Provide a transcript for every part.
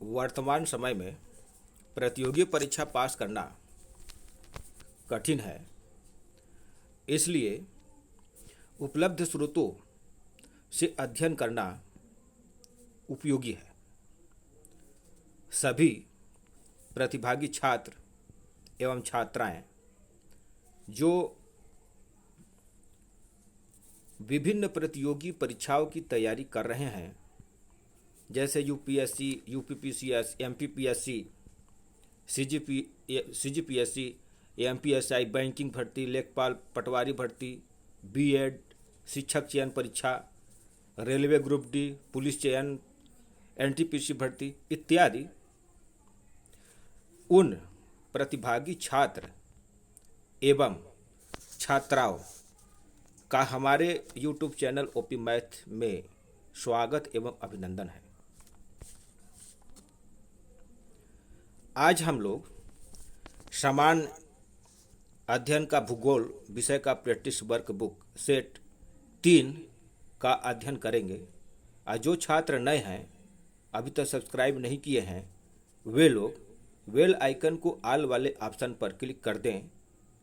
वर्तमान समय में प्रतियोगी परीक्षा पास करना कठिन है, इसलिए उपलब्ध स्रोतों से अध्ययन करना उपयोगी है। सभी प्रतिभागी छात्र एवं छात्राएं जो विभिन्न प्रतियोगी परीक्षाओं की तैयारी कर रहे हैं, जैसे UPSC, UPPCS, MPPSC, CGPSC, MPSI, banking भर्ती, लेखपाल पटवारी भर्ती, बीएड, शिक्षक चयन परीक्षा, रेलवे ग्रुप डी, पुलिस चयन, एनटीपीसी भर्ती इत्यादि, उन प्रतिभागी छात्र एवं छात्राओं का हमारे यूट्यूब चैनल ओपी मैथ में स्वागत एवं अभिनंदन है। आज हम लोग सामान्य अध्ययन का भूगोल विषय का प्रैक्टिस वर्क बुक सेट 3 का अध्ययन करेंगे। आज जो छात्र नए हैं, अभी तक सब्सक्राइब नहीं किए हैं, वे लोग बेल आइकन को ऑल वाले ऑप्शन पर क्लिक कर दें,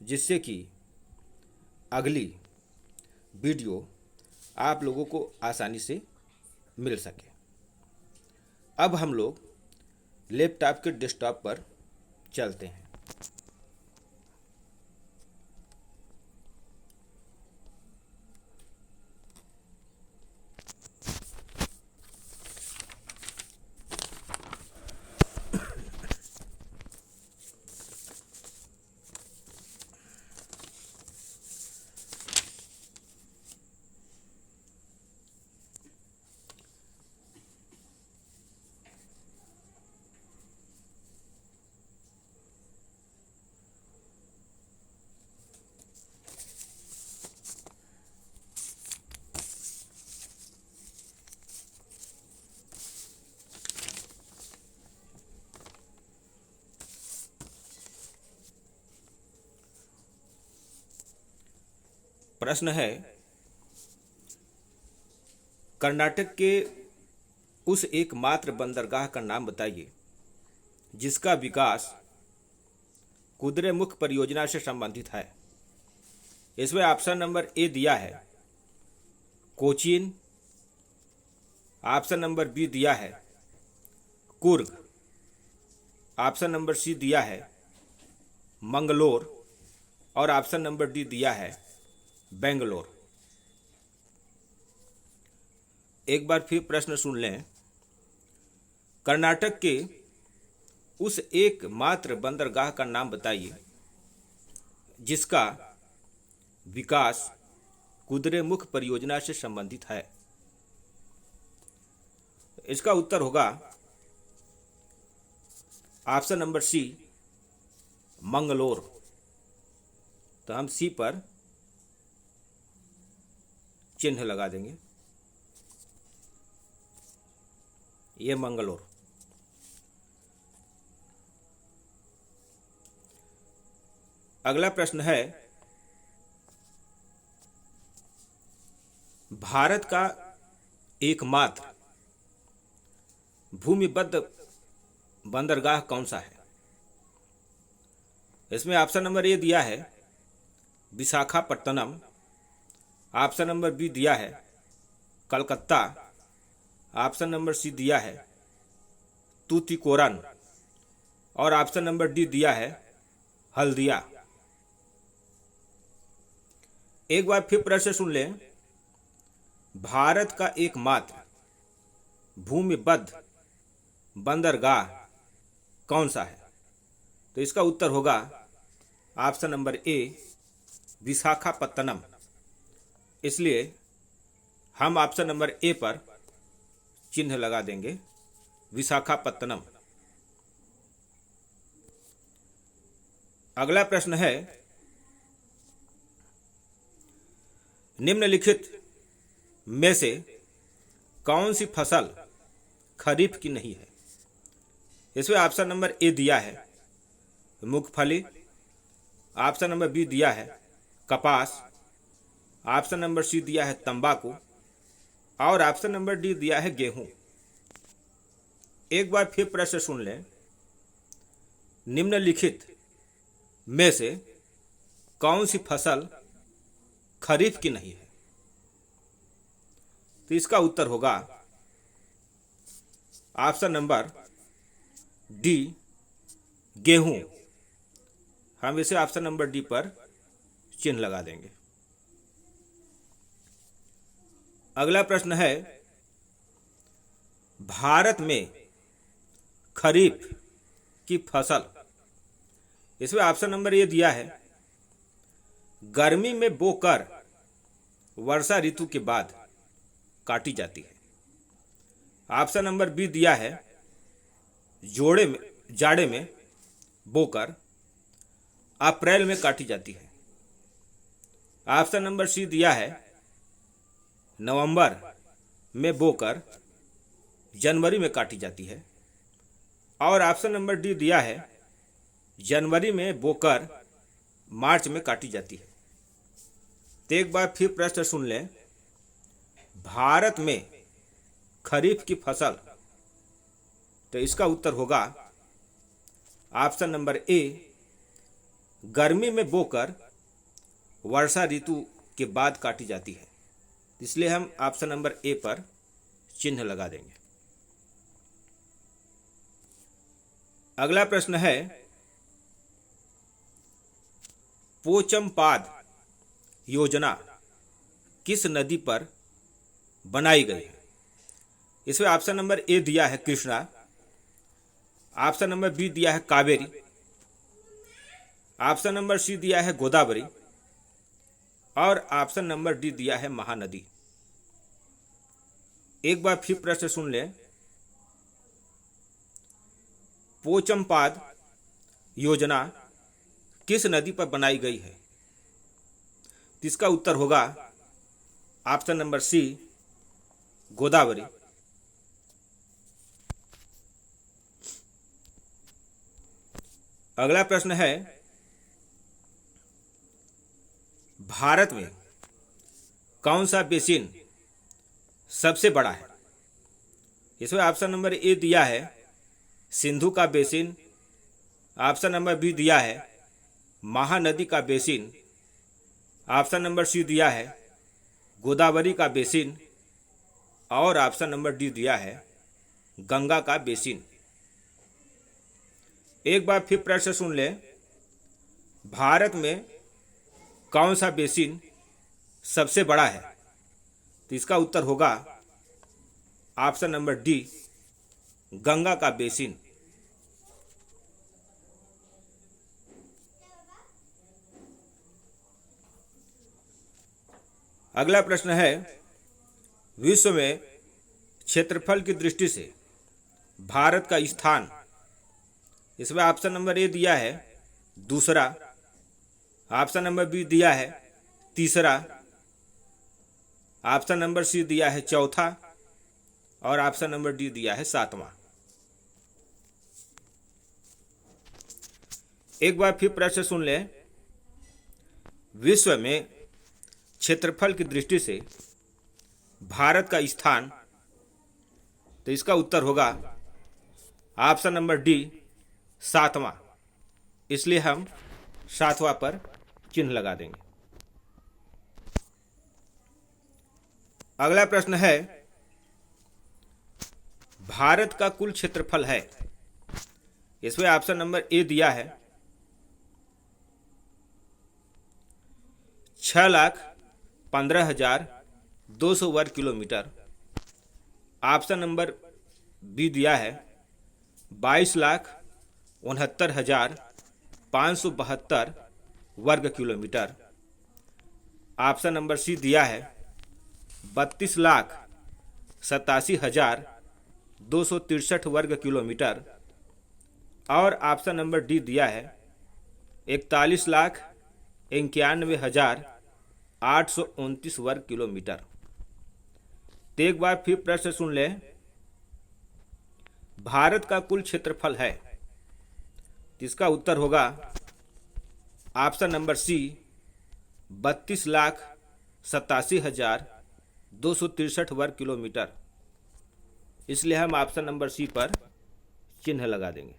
जिससे कि अगली वीडियो आप लोगों को आसानी से मिल सके। अब हम लोग लैपटॉप के डेस्कटॉप पर चलते हैं। प्रश्न है, कर्नाटक के उस एकमात्र बंदरगाह का नाम बताइए जिसका विकास कुद्रेमुख परियोजना से संबंधित है। इसमें ऑप्शन नंबर ए दिया है कोचीन, ऑप्शन नंबर बी दिया है कुर्ग, ऑप्शन नंबर सी दिया है मंगलोर और ऑप्शन नंबर डी दिया है बेंगलोर। एक बार फिर प्रश्न सुन लें। कर्नाटक के उस एकमात्र बंदरगाह का नाम बताइए जिसका विकास कुद्रेमुख परियोजना से संबंधित है। इसका उत्तर होगा ऑप्शन नंबर सी मंगलोर। तो हम सी पर चिन्ह लगा देंगे, ये मंगलोर। अगला प्रश्न है, भारत का एकमात्र भूमिबद्ध बंदरगाह कौन सा है? इसमें ऑप्शन नंबर ए दिया है विशाखापट्टनम, ऑप्शन नंबर बी दिया है कलकत्ता, ऑप्शन नंबर सी दिया है तूतीकोरन और ऑप्शन नंबर डी दिया है हल्दिया। एक बार फिर प्रश्न सुन लें। भारत का एकमात्र भूमिबद्ध बंदरगाह कौन सा है? तो इसका उत्तर होगा ऑप्शन नंबर ए विशाखापट्टनम। इसलिए हम ऑप्शन नंबर ए पर चिन्ह लगा देंगे, विशाखापट्टनम। अगला प्रश्न है, निम्नलिखित में से कौन सी फसल खरीफ की नहीं है? इसमें ऑप्शन नंबर ए दिया है मूंगफली, ऑप्शन नंबर बी दिया है कपास, ऑप्शन नंबर सी दिया है तंबाकू और ऑप्शन नंबर डी दिया है गेहूं। एक बार फिर प्रश्न सुन लें। निम्नलिखित में से कौन सी फसल खरीफ की नहीं है? तो इसका उत्तर होगा ऑप्शन नंबर डी, गेहूं। हम इसे ऑप्शन नंबर डी पर चिन्ह लगा देंगे। अगला प्रश्न है, भारत में खरीफ की फसल, इसमें ऑप्शन नंबर ए दिया है गर्मी में बोकर वर्षा ऋतु के बाद काटी जाती है। ऑप्शन नंबर बी दिया है जाड़े में बोकर अप्रैल में काटी जाती है। ऑप्शन नंबर सी दिया है नवंबर में बोकर जनवरी में काटी जाती है। और ऑप्शन नंबर डी दिया है जनवरी में बोकर मार्च में काटी जाती है। तो एक बार फिर प्रश्न सुन लें। भारत में खरीफ की फसल, तो इसका उत्तर होगा ऑप्शन नंबर ए, गर्मी में बोकर वर्षा ऋतु के बाद काटी जाती है। इसलिए हम ऑप्शन नंबर ए पर चिन्ह लगा देंगे। अगला प्रश्न है, पोचमपाद योजना किस नदी पर बनाई गई है? इसमें ऑप्शन नंबर ए दिया है कृष्णा, ऑप्शन नंबर बी दिया है कावेरी, ऑप्शन नंबर सी दिया है गोदावरी और ऑप्शन नंबर डी दिया है महानदी। एक बार फिर प्रश्न सुन लें। पोचमपाद योजना किस नदी पर बनाई गई है? इसका उत्तर होगा ऑप्शन नंबर सी, गोदावरी। अगला प्रश्न है, भारत में कौन सा बेसिन सबसे बड़ा है? इसमें ऑप्शन नंबर ए दिया है सिंधु का बेसिन, ऑप्शन नंबर बी दिया है महानदी का बेसिन, ऑप्शन नंबर सी दिया है गोदावरी का बेसिन और ऑप्शन नंबर डी दिया है गंगा का बेसिन। एक बार फिर प्रश्न सुन लें। भारत में कौन सा बेसिन सबसे बड़ा है? तो इसका उत्तर होगा ऑप्शन नंबर डी, गंगा का बेसिन। अगला प्रश्न है, विश्व में क्षेत्रफल की दृष्टि से भारत का स्थान, इसमें ऑप्शन नंबर ए दिया है दूसरा, ऑप्शन नंबर बी दिया है तीसरा, ऑप्शन नंबर सी दिया है चौथा और ऑप्शन नंबर डी दिया है सातवां। एक बार फिर प्रश्न सुन लें। विश्व में क्षेत्रफल की दृष्टि से भारत का स्थान, तो इसका उत्तर होगा ऑप्शन नंबर डी, सातवां। इसलिए हम सातवां पर चिन्ह लगा देंगे। अगला प्रश्न है, भारत का कुल क्षेत्रफल है, इसमें ऑप्शन नंबर ए दिया है 6,15,200 वर्ग किलोमीटर, ऑप्शन नंबर बी दिया है 22,69,572 वर्ग किलोमीटर, ऑप्शन नंबर सी दिया है 32,87,263 वर्ग किलोमीटर और ऑप्शन नंबर डी दिया है 41,91,829 वर्ग किलोमीटर। तो एक बार फिर प्रश्न सुन लें। भारत का कुल क्षेत्रफल है, इसका उत्तर होगा ऑप्शन नंबर सी, 32,87,263 वर्ग किलोमीटर। इसलिए हम ऑप्शन नंबर सी पर चिन्ह लगा देंगे।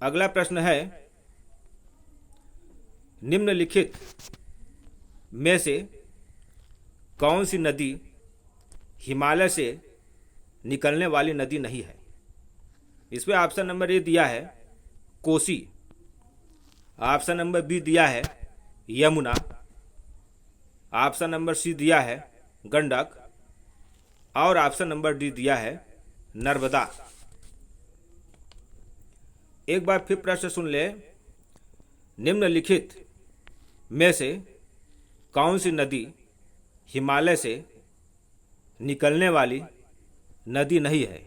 अगला प्रश्न है, निम्नलिखित में से कौन सी नदी हिमालय से निकलने वाली नदी नहीं है? इसमें ऑप्शन नंबर ए दिया है कोसी, ऑप्शन नंबर बी दिया है यमुना, ऑप्शन नंबर सी दिया है गंडक और ऑप्शन नंबर डी दिया है नर्मदा। एक बार फिर प्रश्न सुन ले, निम्नलिखित में से कौन सी नदी हिमालय से निकलने वाली नदी नहीं है?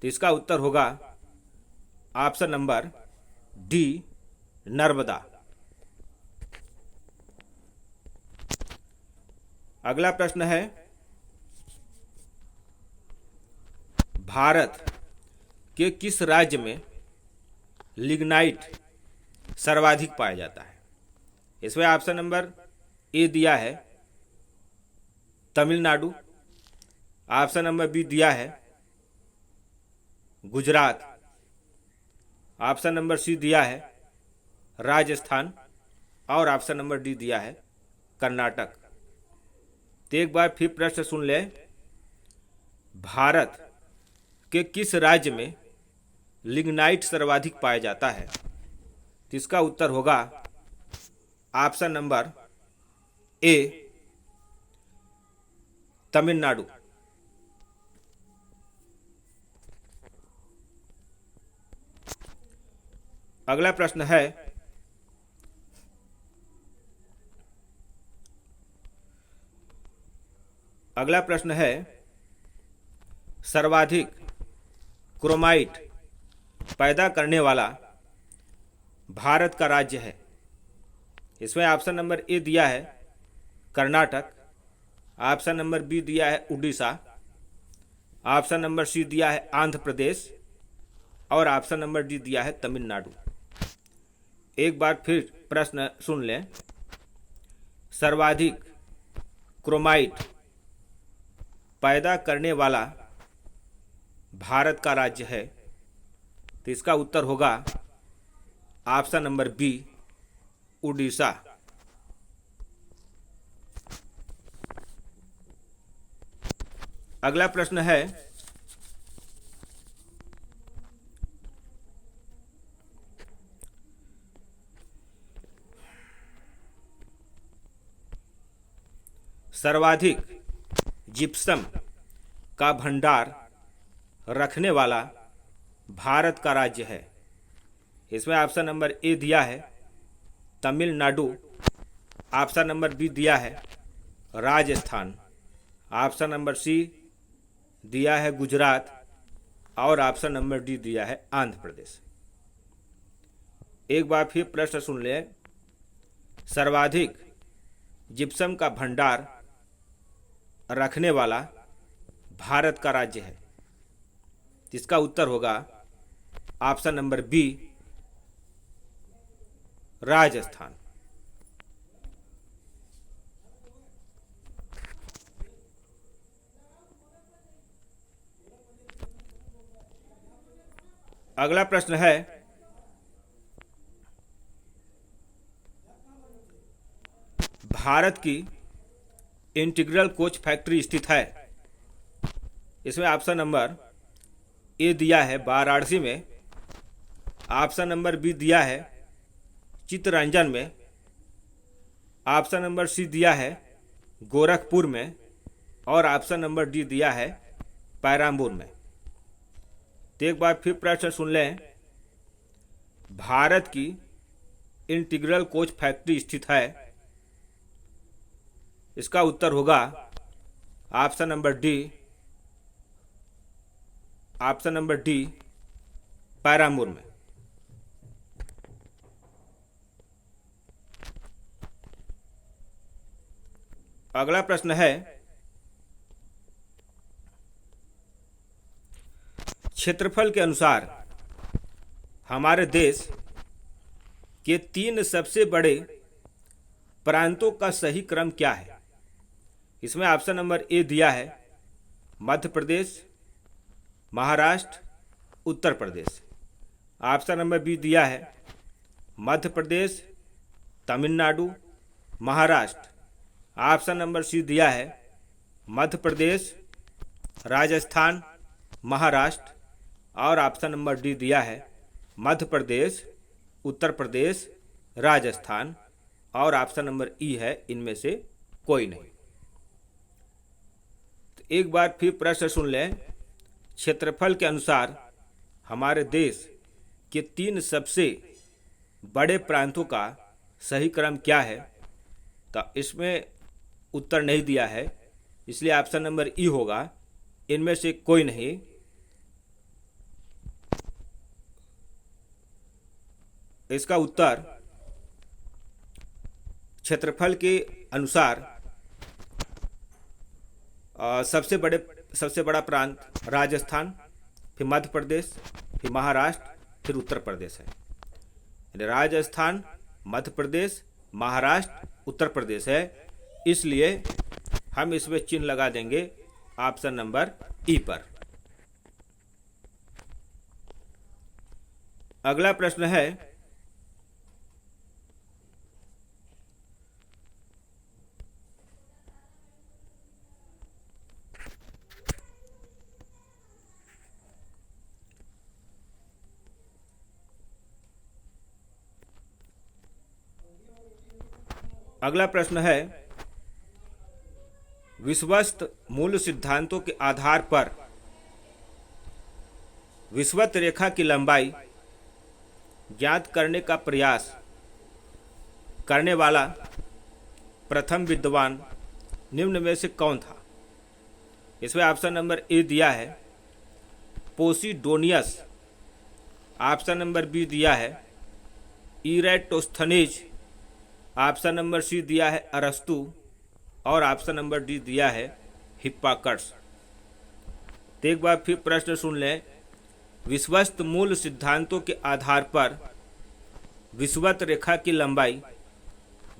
तो इसका उत्तर होगा ऑप्शन नंबर डी नर्मदा। अगला प्रश्न है, भारत के किस राज्य में लिग्नाइट सर्वाधिक पाया जाता है? इसमें ऑप्शन नंबर ए दिया है तमिलनाडु, ऑप्शन नंबर बी दिया है गुजरात, ऑप्शन नंबर सी दिया है राजस्थान और ऑप्शन नंबर डी दिया है कर्नाटक। तो एक बार फिर प्रश्न सुन ले, भारत के किस राज्य में लिग्नाइट सर्वाधिक पाया जाता है? तो इसका उत्तर होगा ऑप्शन नंबर ए तमिलनाडु। अगला प्रश्न है, सर्वाधिक क्रोमाइट पैदा करने वाला भारत का राज्य है? इसमें ऑप्शन नंबर ए दिया है कर्नाटक, ऑप्शन नंबर बी दिया है उड़ीसा, ऑप्शन नंबर सी दिया है आंध्र प्रदेश और ऑप्शन नंबर डी दिया है तमिलनाडु। एक बार फिर प्रश्न सुन लें, सर्वाधिक क्रोमाइट पैदा करने वाला भारत का राज्य है? तो इसका उत्तर होगा ऑप्शन नंबर बी उड़ीसा। अगला प्रश्न है, सर्वाधिक जिप्सम का भंडार रखने वाला भारत का राज्य है? इसमें ऑप्शन नंबर ए दिया है तमिलनाडु, ऑप्शन नंबर बी दिया है राजस्थान, ऑप्शन नंबर सी दिया है गुजरात और ऑप्शन नंबर डी दिया है आंध्र प्रदेश। एक बार फिर प्रश्न सुन लें, सर्वाधिक जिप्सम का भंडार रखने वाला भारत का राज्य है? इसका उत्तर होगा ऑप्शन नंबर बी राजस्थान। अगला प्रश्न है, भारत की इंटीग्रल कोच फैक्ट्री स्थित है? इसमें ऑप्शन नंबर ए दिया है वाराणसी में, ऑप्शन नंबर बी दिया है चित्तरंजन में, ऑप्शन नंबर सी दिया है गोरखपुर में और ऑप्शन नंबर डी दिया है पैराम्बूर में। तो एक बार फिर प्रश्न सुन लें, भारत की इंटीग्रल कोच फैक्ट्री स्थित है? इसका उत्तर होगा ऑप्शन नंबर डी पैराम्बूर में। अगला प्रश्न है, क्षेत्रफल के अनुसार हमारे देश के 3 सबसे बड़े प्रांतों का सही क्रम क्या है? इसमें ऑप्शन नंबर ए दिया है Madhya Pradesh, Maharashtra, Uttar Pradesh. Option number B दिया है Madhya Pradesh, Tamil Nadu, Maharashtra. Option number C दिया है मध्य प्रदेश, राजस्थान, महाराष्ट्र। और ऑप्शन नंबर डी दिया है मध्य प्रदेश, उत्तर प्रदेश, राजस्थान। और ऑप्शन नंबर ई है इनमें से कोई नहीं। तो एक बार फिर प्रश्न सुन लें। क्षेत्रफल के अनुसार हमारे देश के 3 सबसे बड़े प्रांतों का सही क्रम क्या है? तो इसमें उत्तर नहीं दिया है, इसलिए ऑप्शन नंबर ई होगा इनमें से कोई नहीं। इसका उत्तर क्षेत्रफल के अनुसार सबसे बड़ा प्रांत राजस्थान, फिर मध्य प्रदेश, फिर महाराष्ट्र, फिर उत्तर प्रदेश है। यानी राजस्थान, मध्य प्रदेश, महाराष्ट्र, उत्तर प्रदेश है। इसलिए हम इसमें चिन्ह लगा देंगे ऑप्शन नंबर ई पर। अगला प्रश्न है विश्वस्त मूल सिद्धांतों के आधार पर विषुवत रेखा की लंबाई ज्ञात करने का प्रयास करने वाला प्रथम विद्वान निम्न में से कौन था? इसमें ऑप्शन नंबर ए दिया है पोसिडोनियस। ऑप्शन नंबर बी दिया है इरेटोस्थनीज। ऑप्शन नंबर सी दिया है अरस्तु। और ऑप्शन नंबर डी दिया है हिप्पार्कस। तो एक बार फिर प्रश्न सुन लें। विश्वस्त मूल सिद्धांतों के आधार पर विषुवत रेखा की लंबाई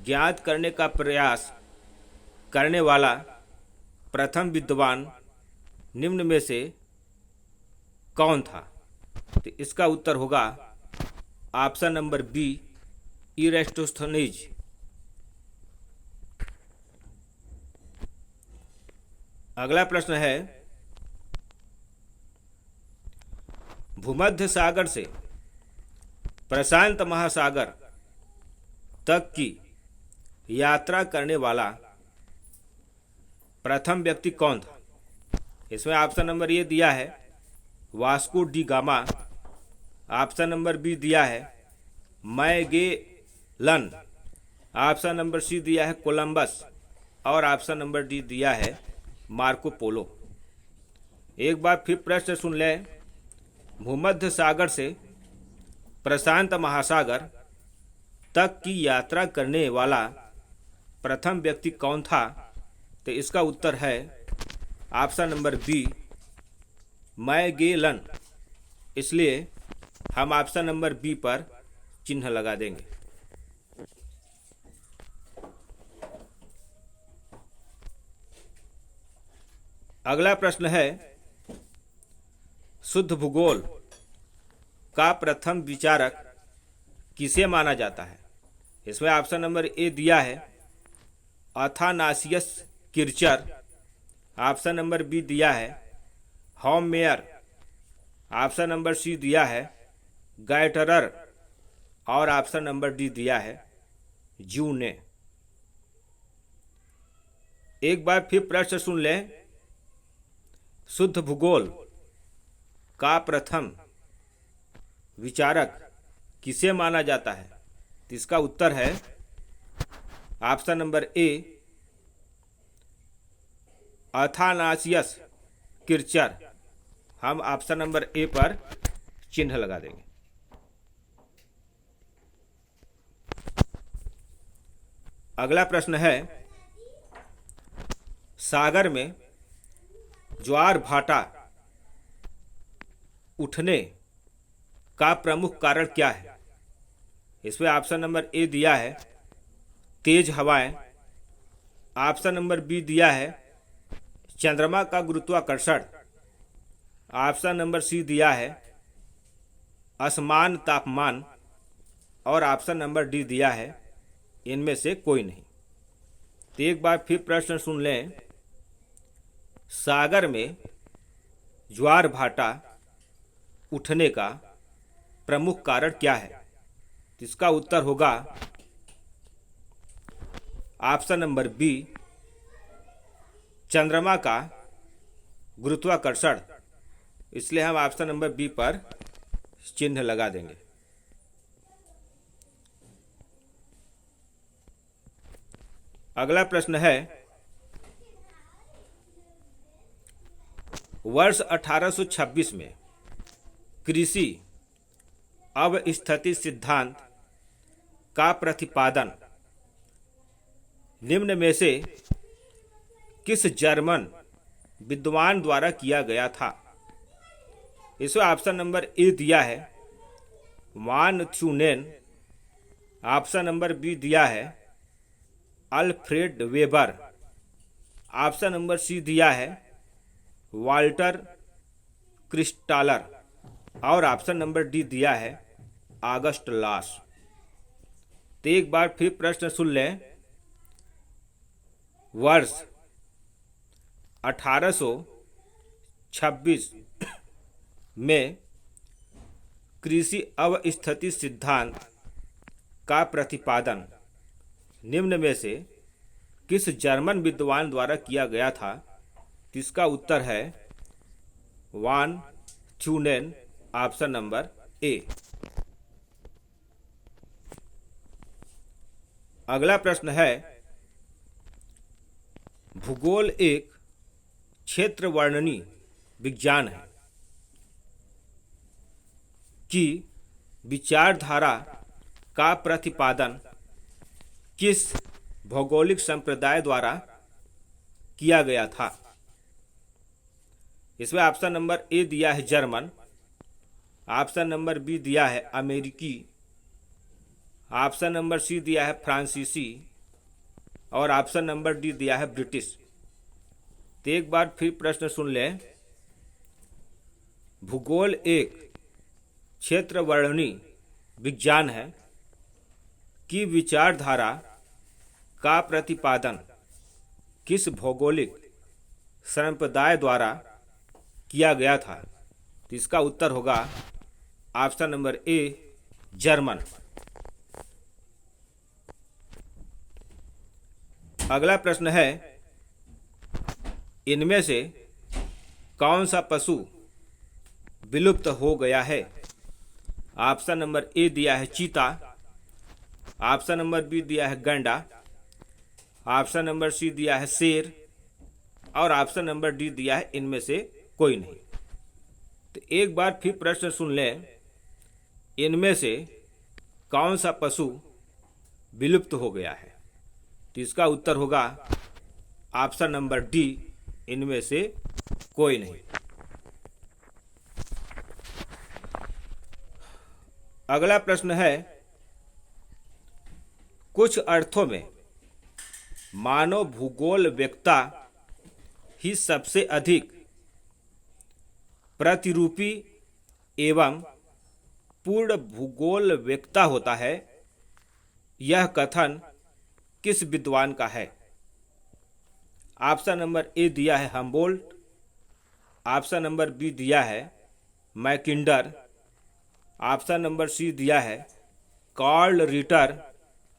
ज्ञात करने का प्रयास करने वाला प्रथम विद्वान निम्न में से कौन था? तो इसका उत्तर होगा ऑप्शन नंबर बी इरेटोस्थनीज। अगला प्रश्न है भूमध्य सागर से प्रशांत महासागर तक की यात्रा करने वाला प्रथम व्यक्ति कौन था? इसमें ऑप्शन नंबर ए दिया है Vasco da Gama. Option number B दिया है मैगेलन। ऑप्शन नंबर सी दिया है कोलंबस। और ऑप्शन नंबर डी दिया है मार्को पोलो। एक बार फिर प्रश्न सुन लें। भूमध्य सागर से प्रशांत महासागर तक की यात्रा करने वाला प्रथम व्यक्ति कौन था? तो इसका उत्तर है ऑप्शन नंबर बी मैगेलन। इसलिए हम ऑप्शन नंबर बी पर चिन्ह लगा देंगे। अगला प्रश्न है शुद्ध भूगोल का प्रथम विचारक किसे माना जाता है? इसमें ऑप्शन नंबर ए दिया है अथानासियस किर्चर। ऑप्शन नंबर बी दिया है होमेयर। ऑप्शन नंबर सी दिया है गाइटरर। और ऑप्शन नंबर डी दिया है जूने। एक बार फिर प्रश्न सुन लें। शुद्ध भूगोल का प्रथम विचारक किसे माना जाता है? तो इसका उत्तर है ऑप्शन नंबर ए अथानासियस किर्चर। हम ऑप्शन नंबर ए पर चिन्ह लगा देंगे। अगला प्रश्न है सागर में ज्वार भाटा उठने का प्रमुख कारण क्या है? इसमें ऑप्शन नंबर ए दिया है तेज हवाएं। ऑप्शन नंबर बी दिया है चंद्रमा का गुरुत्वाकर्षण। ऑप्शन नंबर सी दिया है असमान तापमान और ऑप्शन नंबर डी दिया है इनमें से कोई नहीं। तो एक बार फिर प्रश्न सुन लें। सागर में ज्वार भाटा उठने का प्रमुख कारण क्या है? इसका उत्तर होगा ऑप्शन नंबर बी चंद्रमा का गुरुत्वाकर्षण। इसलिए हम ऑप्शन नंबर बी पर चिन्ह लगा देंगे। अगला प्रश्न है, वर्ष 1826 में कृषि अवस्थिति सिद्धांत का प्रतिपादन निम्न में से किस जर्मन विद्वान द्वारा किया गया था? इसमें ऑप्शन नंबर ए दिया है von Thunen, option number B दिया है Alfred Weber, option number C दिया है वाल्टर क्रिस्टालर और ऑप्शन नंबर डी दिया है ऑगस्ट लास। तो एक बार फिर प्रश्न सुन लें। वर्ष 1826 में कृषि अवस्थिति सिद्धांत का प्रतिपादन निम्न में से किस जर्मन विद्वान द्वारा किया गया था? इसका उत्तर है von Thunen, option number A. अगला प्रश्न है, भूगोल एक क्षेत्र वर्णनी विज्ञान है कि विचारधारा का प्रतिपादन किस भौगोलिक संप्रदाय द्वारा किया गया था? इसमें ऑप्शन नंबर ए दिया है जर्मन, ऑप्शन नंबर बी दिया है अमेरिकी, ऑप्शन नंबर सी दिया है फ्रांसीसी और ऑप्शन नंबर डी दिया है ब्रिटिश। तो एक बार फिर प्रश्न सुन लें। भूगोल एक क्षेत्र वर्णनी विज्ञान है कि विचारधारा का प्रतिपादन किस भौगोलिक संप्रदाय द्वारा किया गया था? तो इसका उत्तर होगा ऑप्शन नंबर ए जर्मन। अगला प्रश्न है, इनमें से कौन सा पशु विलुप्त हो गया है? ऑप्शन नंबर ए दिया है चीता, ऑप्शन नंबर बी दिया है गैंडा, ऑप्शन नंबर सी दिया है शेर और ऑप्शन नंबर डी दिया है इनमें से कोई नहीं। तो एक बार फिर प्रश्न सुन लें। इनमें से कौन सा पशु विलुप्त हो गया है? तो इसका उत्तर होगा ऑप्शन नंबर डी, इनमें से कोई नहीं। अगला प्रश्न है, कुछ अर्थों में मानव भूगोल वेत्ता ही सबसे अधिक प्रतिरूपी एवं पूर्ण भूगोल वेत्ता होता है। यह कथन किस विद्वान का है? ऑप्शन नंबर ए दिया है हम्बोल्ट, ऑप्शन नंबर बी दिया है मैकिंडर, ऑप्शन नंबर सी दिया है कार्ल रिटर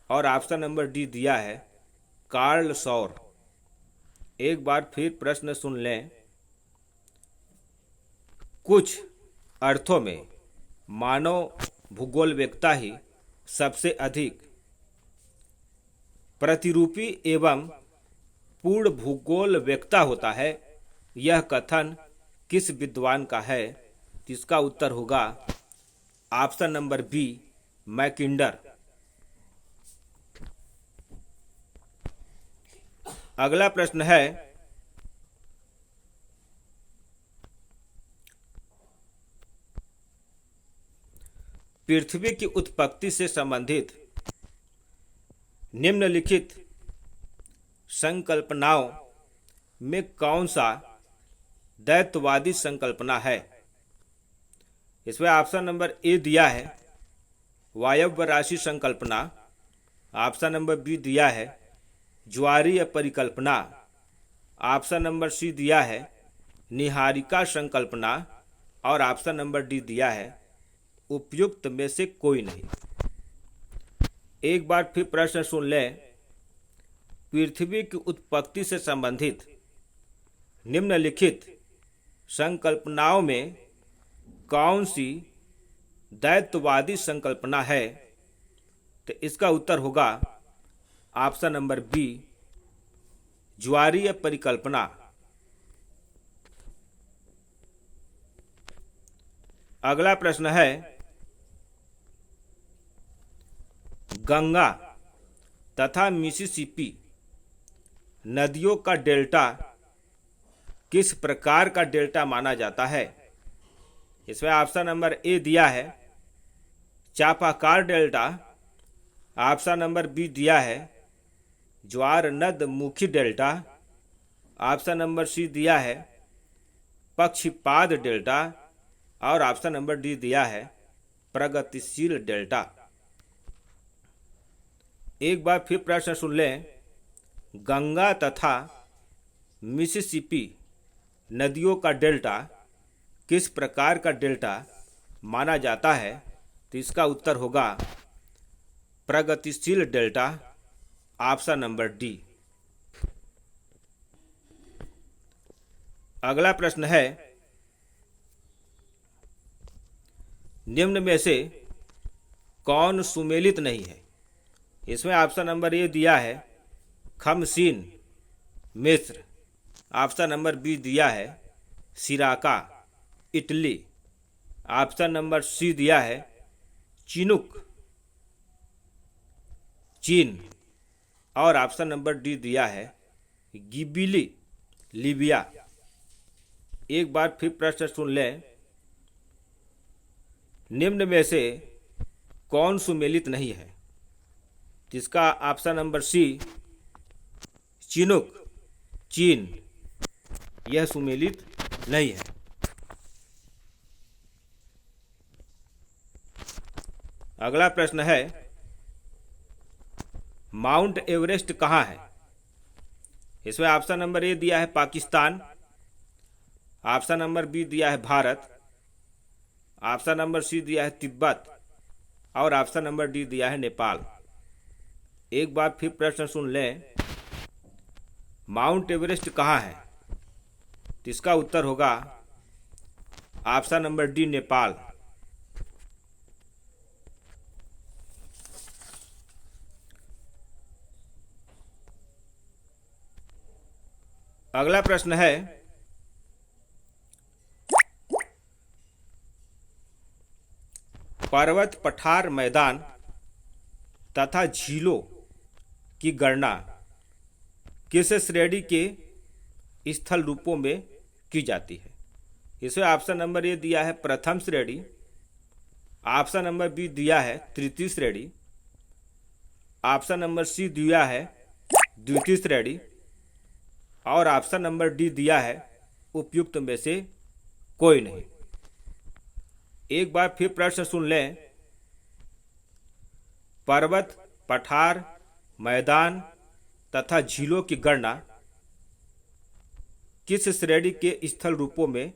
और ऑप्शन नंबर डी दिया है कार्ल सौर। एक बार फिर प्रश्न सुन लें। कुछ अर्थों में मानव भूगोल वेत्ता ही सबसे अधिक प्रतिरूपी एवं पूर्ण भूगोल वेत्ता होता है। यह कथन किस विद्वान का है? इसका उत्तर होगा ऑप्शन नंबर बी मैकिंडर। अगला प्रश्न है, पृथ्वी की उत्पत्ति से संबंधित निम्नलिखित संकल्पनाओं में कौन सा द्वैतवादी संकल्पना है? इसमें ऑप्शन नंबर ए दिया है वायव्य राशि संकल्पना, ऑप्शन नंबर बी दिया है ज्वारीय परिकल्पना, ऑप्शन नंबर सी दिया है निहारिका संकल्पना और ऑप्शन नंबर डी दिया है उपयुक्त में से कोई नहीं। एक बार फिर प्रश्न सुन लें। पृथ्वी की उत्पत्ति से संबंधित निम्नलिखित संकल्पनाओं में कौन सी द्वैतवादी संकल्पना है? तो इसका उत्तर होगा ऑप्शन नंबर बी ज्वारीय परिकल्पना। अगला प्रश्न है गंगा तथा मिसिसिपी नदियों का डेल्टा किस प्रकार का डेल्टा माना जाता है? इसमें ऑप्शन नंबर ए दिया है चापाकार डेल्टा, ऑप्शन नंबर बी दिया है ज्वार नद मुखी डेल्टा, ऑप्शन नंबर सी दिया है पक्षिपाद डेल्टा और ऑप्शन नंबर डी दिया है प्रगतिशील डेल्टा। एक बार फिर प्रश्न सुन लें। गंगा तथा मिसिसिपी नदियों का डेल्टा किस प्रकार का डेल्टा माना जाता है? तो इसका उत्तर होगा प्रगतिशील डेल्टा, ऑप्शन नंबर डी। अगला प्रश्न है निम्न में से कौन सुमेलित नहीं है? इसमें ऑप्शन नंबर ए दिया है खमसीन मिस्र, ऑप्शन नंबर बी दिया है सिराका इटली, ऑप्शन नंबर सी दिया है चिनुक चीन और ऑप्शन नंबर डी दिया है गिबिली लीबिया। एक बार फिर प्रश्न सुन लें। निम्न में से कौन सुमेलित नहीं है? जिसका ऑप्शन नंबर सी चिनुक चीन यह सुमेलित नहीं है। अगला प्रश्न है माउंट एवरेस्ट कहाँ है? इसमें ऑप्शन नंबर ए दिया है पाकिस्तान, ऑप्शन नंबर बी दिया है भारत, ऑप्शन नंबर सी दिया है तिब्बत और ऑप्शन नंबर डी दिया है नेपाल। एक बार फिर प्रश्न सुन लें। माउंट एवरेस्ट कहाँ है? तो इसका उत्तर होगा ऑप्शन नंबर डी नेपाल। अगला प्रश्न है पर्वत पठार मैदान तथा झीलों की गणना किस श्रेणी के स्थल रूपों में की जाती है? इसमें ऑप्शन नंबर ए दिया है प्रथम श्रेणी, ऑप्शन नंबर बी दिया है तृतीय श्रेणी, ऑप्शन नंबर सी दिया है द्वितीय श्रेणी और ऑप्शन नंबर डी दिया है उपयुक्त में से कोई नहीं। एक बार फिर प्रश्न सुन लें। पर्वत पठार मैदान तथा झीलों की गणना किस श्रेणी के स्थल रूपों में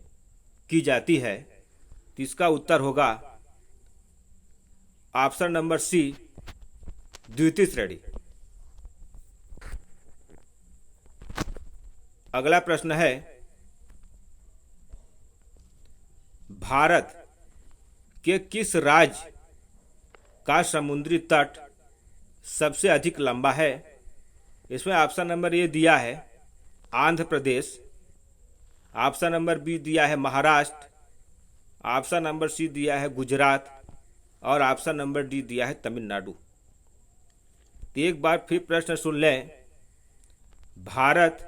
की जाती है? तो इसका उत्तर होगा ऑप्शन नंबर सी द्वितीय श्रेणी। अगला प्रश्न है भारत के किस राज्य का समुद्री तट सबसे अधिक लंबा है? इसमें ऑप्शन नंबर ए दिया है Andhra Pradesh, option number B दिया है महाराष्ट्र, ऑप्शन नंबर सी दिया है गुजरात और ऑप्शन नंबर डी दिया है तमिलनाडु। एक बार फिर प्रश्न सुन लें। भारत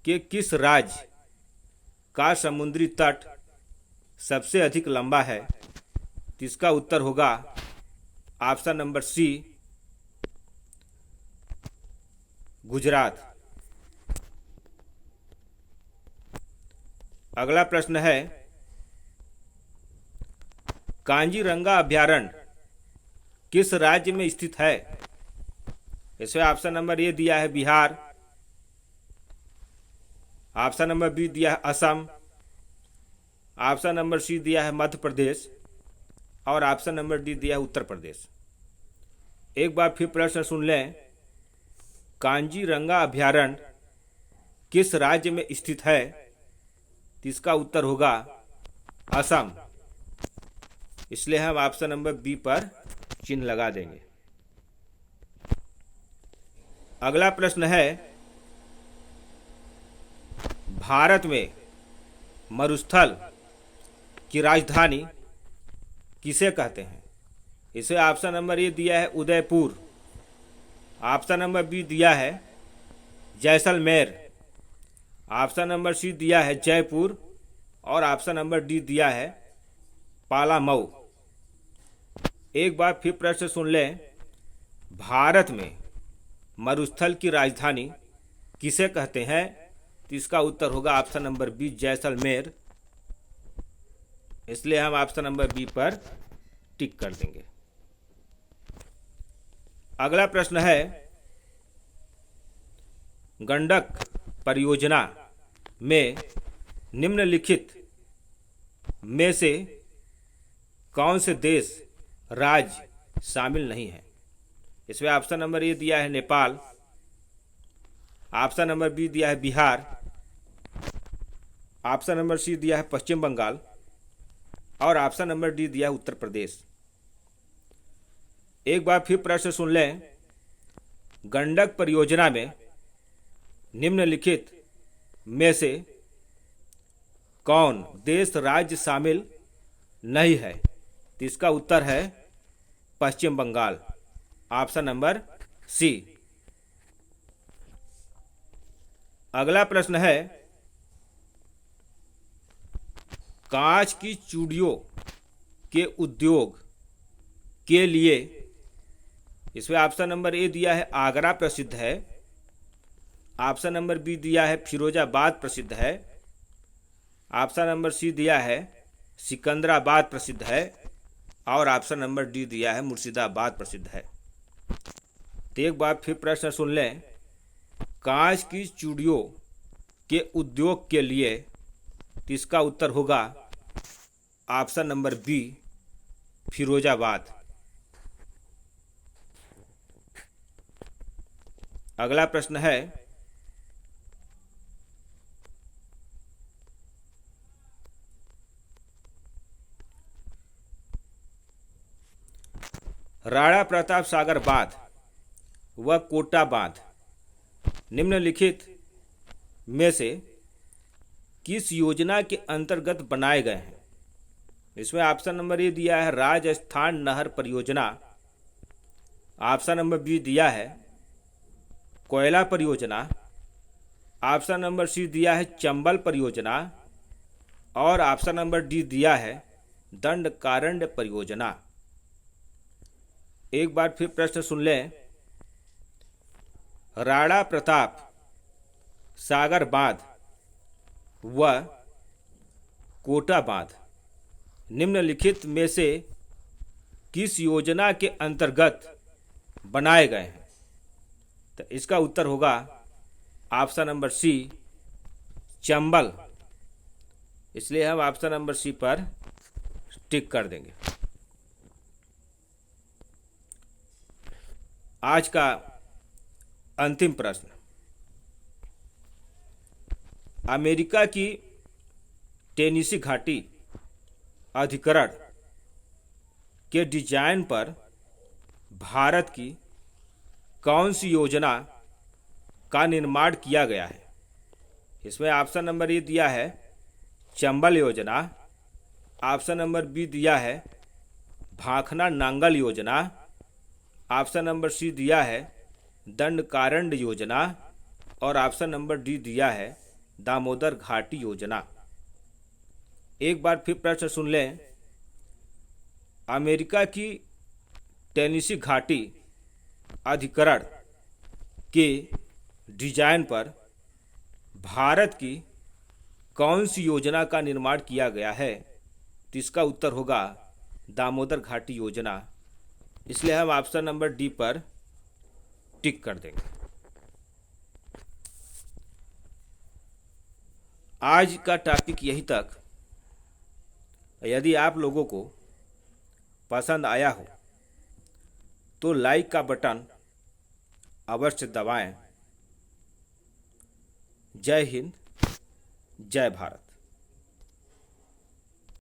के किस राज्य का समुद्री तट सबसे अधिक लंबा है? तो इसका उत्तर होगा ऑप्शन नंबर सी गुजरात। अगला प्रश्न है, कांजीरंगा अभयारण्य किस राज्य में स्थित है? इसमें ऑप्शन नंबर ए दिया है बिहार, ऑप्शन नंबर बी दिया है असम, ऑप्शन नंबर सी दिया है मध्य प्रदेश और ऑप्शन नंबर डी दिया है उत्तर प्रदेश। एक बार फिर प्रश्न सुन लें, कांजीरंगा अभयारण्य किस राज्य में स्थित है? तो इसका उत्तर होगा असम। इसलिए हम ऑप्शन नंबर बी पर चिन्ह लगा देंगे। अगला प्रश्न है, भारत में मरुस्थल की राजधानी किसे कहते हैं? इसे ऑप्शन नंबर ए दिया है उदयपुर, ऑप्शन नंबर बी दिया है जैसलमेर, ऑप्शन नंबर सी दिया है जयपुर और ऑप्शन नंबर डी दिया है पालामऊ। एक बार फिर प्रश्न सुन लें, भारत में मरुस्थल की राजधानी किसे कहते हैं? तो इसका उत्तर होगा ऑप्शन नंबर बी जैसलमेर। इसलिए हम ऑप्शन नंबर बी पर टिक कर देंगे। अगला प्रश्न है, गंडक परियोजना में निम्नलिखित में से कौन से देश राज्य शामिल नहीं है? इसमें ऑप्शन नंबर ए दिया है नेपाल, ऑप्शन नंबर बी दिया है बिहार, ऑप्शन नंबर सी दिया है पश्चिम बंगाल और ऑप्शन नंबर डी दिया है उत्तर प्रदेश। एक बार फिर प्रश्न सुन लें, गंडक परियोजना में निम्नलिखित में से कौन देश राज्य शामिल नहीं है? तो इसका उत्तर है पश्चिम बंगाल, ऑप्शन नंबर सी। अगला प्रश्न है, कांच की चूड़ियों के उद्योग के लिए इसमें ऑप्शन नंबर ए दिया है आगरा प्रसिद्ध है, ऑप्शन नंबर बी दिया है फिरोजाबाद प्रसिद्ध है, ऑप्शन नंबर सी दिया है सिकंदराबाद प्रसिद्ध है और ऑप्शन नंबर डी दिया है मुर्शिदाबाद प्रसिद्ध है। तो एक बार फिर प्रश्न सुन लें, कांच की चूड़ियों के उद्योग के लिए तो इसका उत्तर होगा ऑप्शन नंबर बी फिरोजाबाद। अगला प्रश्न है, राणा प्रताप सागर बांध व कोटा बांध निम्नलिखित में से किस योजना के अंतर्गत बनाए गए हैं? इसमें ऑप्शन नंबर ए दिया है राजस्थान नहर परियोजना, ऑप्शन नंबर बी दिया है कोयला परियोजना, ऑप्शन नंबर सी दिया है चंबल परियोजना और ऑप्शन नंबर डी दिया है दंडकारण्य परियोजना। एक बार फिर प्रश्न सुन लें, राणा प्रताप सागर बांध व कोटा बांध निम्नलिखित में से किस योजना के अंतर्गत बनाए गए हैं? तो इसका उत्तर होगा ऑप्शन नंबर सी चंबल। इसलिए हम ऑप्शन नंबर सी पर टिक कर देंगे। आज का अंतिम प्रश्न, अमेरिका की टेनेसी घाटी अधिकरण के डिजाइन पर भारत की कौन सी योजना का निर्माण किया गया है? इसमें ऑप्शन नंबर ए दिया है चंबल योजना, ऑप्शन नंबर बी दिया है भाखना नांगल योजना, ऑप्शन नंबर सी दिया है दंडकारण्य योजना और ऑप्शन नंबर डी दिया है दामोदर घाटी योजना। एक बार फिर प्रश्न सुन लें, अमेरिका की टेनेसी घाटी अधिकरण के डिजाइन पर भारत की कौन सी योजना का निर्माण किया गया है? तो इसका उत्तर होगा दामोदर घाटी योजना। इसलिए हम ऑप्शन नंबर डी पर टिक कर देंगे। आज का टॉपिक यही तक। यदि आप लोगों को पसंद आया हो तो लाइक का बटन अवश्य दबाएं। जय हिंद, जय भारत।